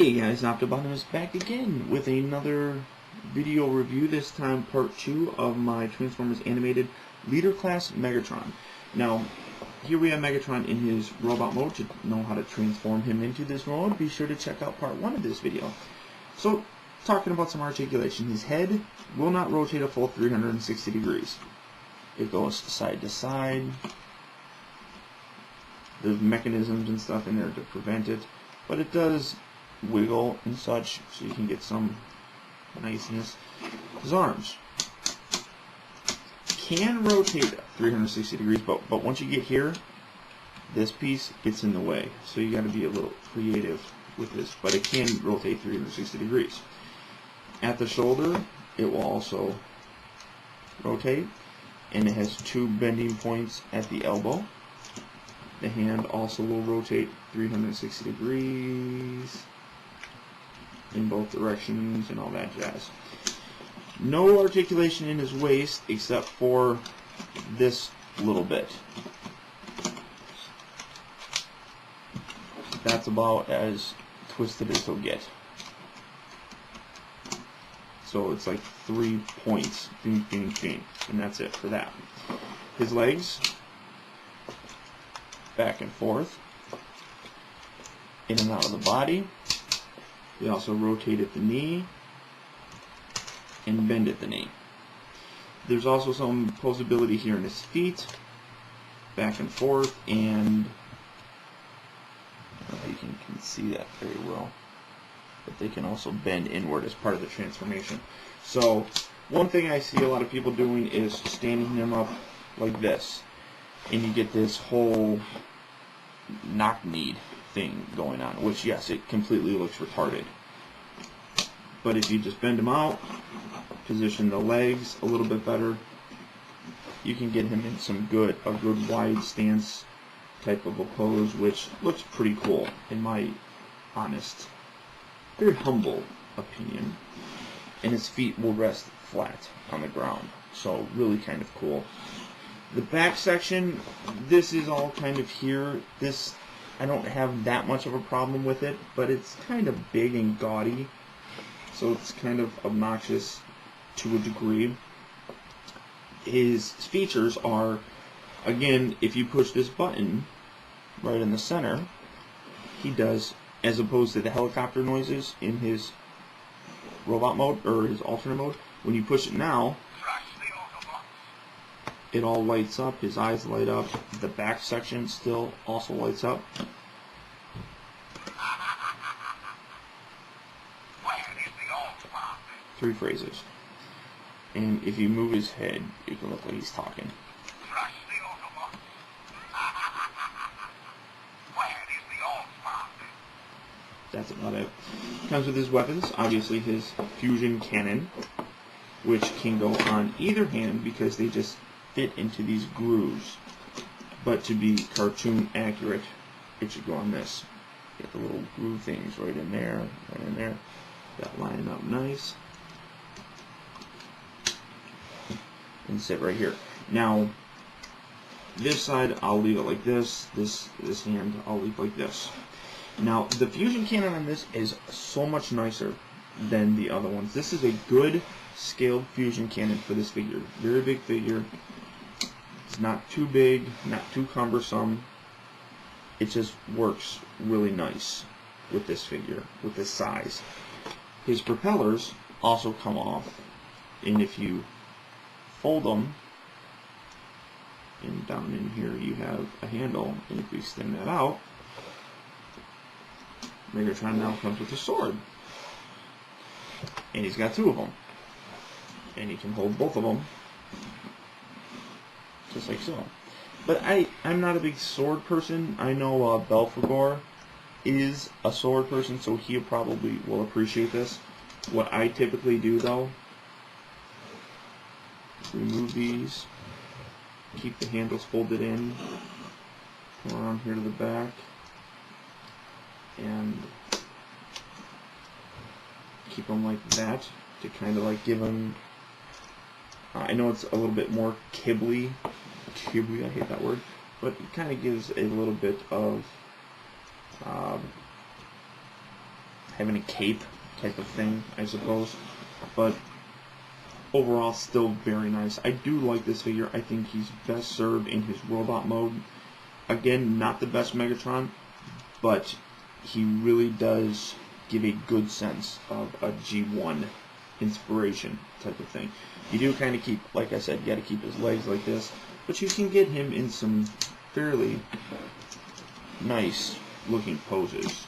Hey guys, Optibottom is back again with another video review, this time part 2 of my Transformers animated leader class Megatron. Now, here we have Megatron in his robot mode. To know how to transform him into this mode, be sure to check out part 1 of this video. So, talking about some articulation, his head will not rotate a full 360 degrees. It goes side to side. There's mechanisms and stuff in there to prevent it, but it does wiggle and such, so you can get some niceness. His arms can rotate 360 degrees, but once you get here, this piece gets in the way, so you got to be a little creative with this, but it can rotate 360 degrees. At the shoulder, it will also rotate, and it has 2 bending points at the elbow. The hand also will rotate 360 degrees in both directions and all that jazz. No articulation in his waist except for this little bit. That's about as twisted as he'll get. So it's like 3 points, ding, ding, ding, and that's it for that. His legs, back and forth, in and out of the body. We also rotate at the knee and bend at the knee. There's also some posability here in his feet, back and forth, and I don't know if you can see that very well, but they can also bend inward as part of the transformation. So one thing I see a lot of people doing is standing him up like this, and you get this whole knock-kneed thing going on, which, yes, it completely looks retarded. But if you just bend him out, position the legs a little bit better, you can get him in a good wide stance type of a pose, which looks pretty cool in my honest, very humble opinion. And his feet will rest flat on the ground, so really kind of cool. The back section, this is all kind of here. This, I don't have that much of a problem with it, but it's kind of big and gaudy, so it's kind of obnoxious to a degree. His features are, again, if you push this button right in the center, he does, as opposed to the helicopter noises in his robot mode, or his alternate mode, when you push it now, it all lights up, his eyes light up, the back section still also lights up. Three phrases. And if you move his head, it can look like he's talking. That's about it. Comes with his weapons, obviously his fusion cannon, which can go on either hand because they just fit into these grooves, but to be cartoon accurate, it should go on this. Get the little groove things right in there, that line up nice, and sit right here. Now, this side I'll leave it like this. This hand I'll leave like this. Now, the fusion cannon on this is so much nicer than the other ones. This is a good scaled fusion cannon for this figure. Very big figure. It's not too big, not too cumbersome. It just works really nice with this figure, with this size. His propellers also come off, and if you fold them, and down in here you have a handle, and if we extend that out, Megatron now comes with a sword. And he's got 2 of them. And he can hold both of them, just like so. But I'm not a big sword person. I know Belphegor is a sword person, so he probably will appreciate this. What I typically do, though, remove these, keep the handles folded in, come around here to the back, and keep them like that to kind of like give them, I know it's a little bit more kibbly, I hate that word, but it kind of gives a little bit of having a cape type of thing, I suppose. But overall, still very nice. I do like this figure. I think he's best served in his robot mode. Again, not the best Megatron, but he really does give a good sense of a G1 inspiration type of thing. You do kind of keep, like I said, you got to keep his legs like this, but you can get him in some fairly nice looking poses.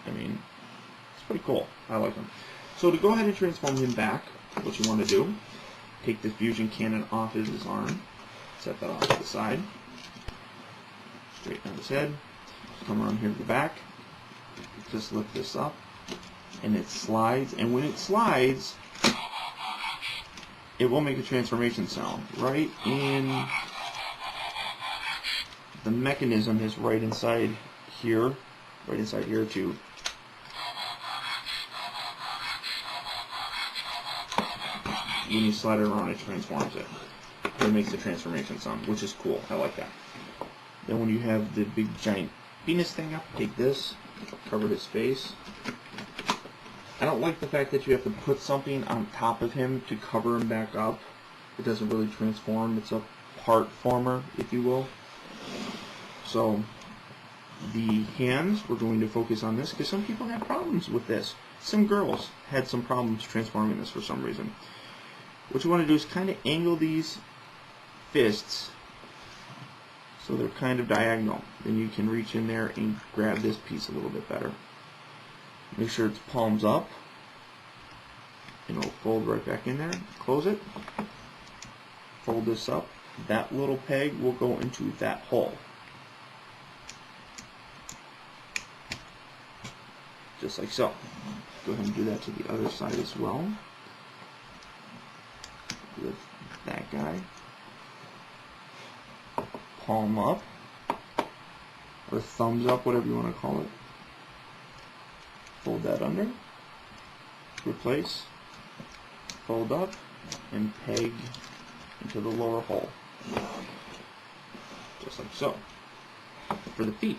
I mean, it's pretty cool. I like him. So to go ahead and transform him back, what you want to do, take this fusion cannon off his arm, set that off to the side, straighten out his head, come around here to the back, just lift this up, and it slides, and when it slides, it will make a transformation sound. Right in the mechanism is right inside here too. When you slide it around, it transforms it. It makes the transformation sound, which is cool. I like that. Then when you have the big giant penis thing up, take this, cover his face. I don't like the fact that you have to put something on top of him to cover him back up. It doesn't really transform. It's a part former, if you will. So the hands, we're going to focus on this because some people had problems with this. Some girls had some problems transforming this for some reason. What you want to do is kind of angle these fists so they're kind of diagonal. Then you can reach in there and grab this piece a little bit better. Make sure it's palms up, and it'll fold right back in there. Close it. Fold this up. That little peg will go into that hole. Just like so. Go ahead and do that to the other side as well. With that guy. Palm up, or thumbs up, whatever you want to call it. Fold that under, replace, fold up, and peg into the lower hole. Just like so. For the feet,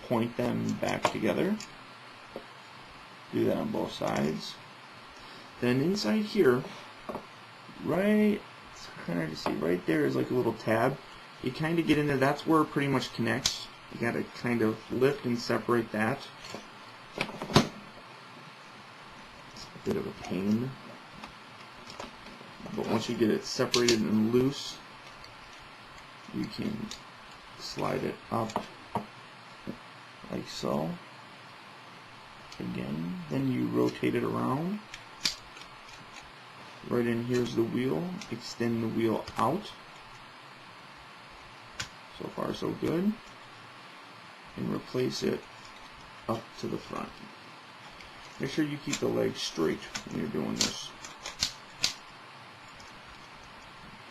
point them back together. Do that on both sides. Then inside here, right, it's hard to see, right there is like a little tab. You kind of get in there, that's where it pretty much connects. You got to kind of lift and separate that. It's a bit of a pain. But once you get it separated and loose, you can slide it up like so. Again, then you rotate it around. Right in here's the wheel. Extend the wheel out. So far so good. And replace it up to the front. Make sure you keep the legs straight when you're doing this.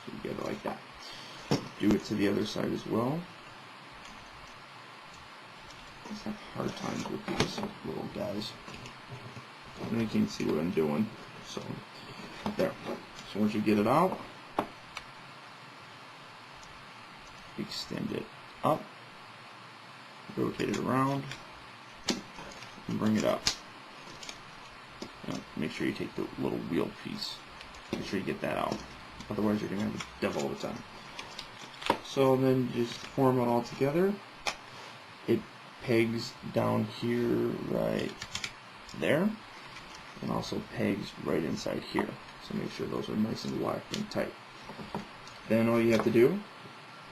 So you get it like that. Do it to the other side as well. I just have hard times with these little guys. And you can see what I'm doing. So there. So once you get it out, extend it up, rotate it around, and bring it up. Now, make sure you take the little wheel piece. Make sure you get that out. Otherwise you're going to have a devil all the time. So then just form it all together. It pegs down here right there. And also pegs right inside here. So make sure those are nice and locked and tight. Then all you have to do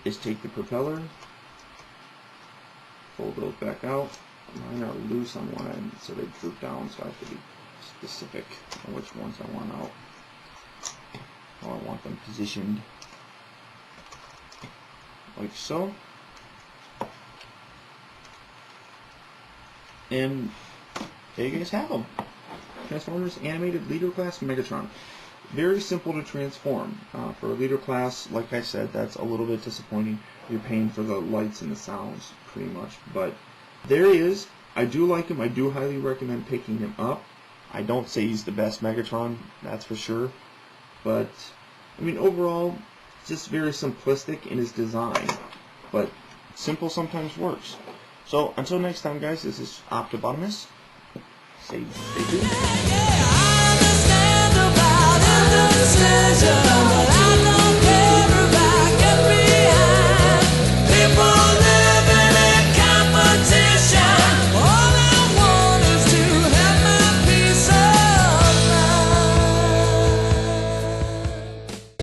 is take the propeller, fold those back out. Mine are loose on one end, so they droop down, so I have to be specific on which ones I want out. How I want them positioned. Like so. And there you guys have them. Transformers Animated Leader Class Megatron. Very simple to transform. For a leader class, like I said, that's a little bit disappointing. You're paying for the lights and the sounds, pretty much. But there he is. I do like him. I do highly recommend picking him up. I don't say he's the best Megatron, that's for sure. But, I mean, overall, just very simplistic in his design. But simple sometimes works. So until next time, guys, this is Optibotimus. Stay tuned.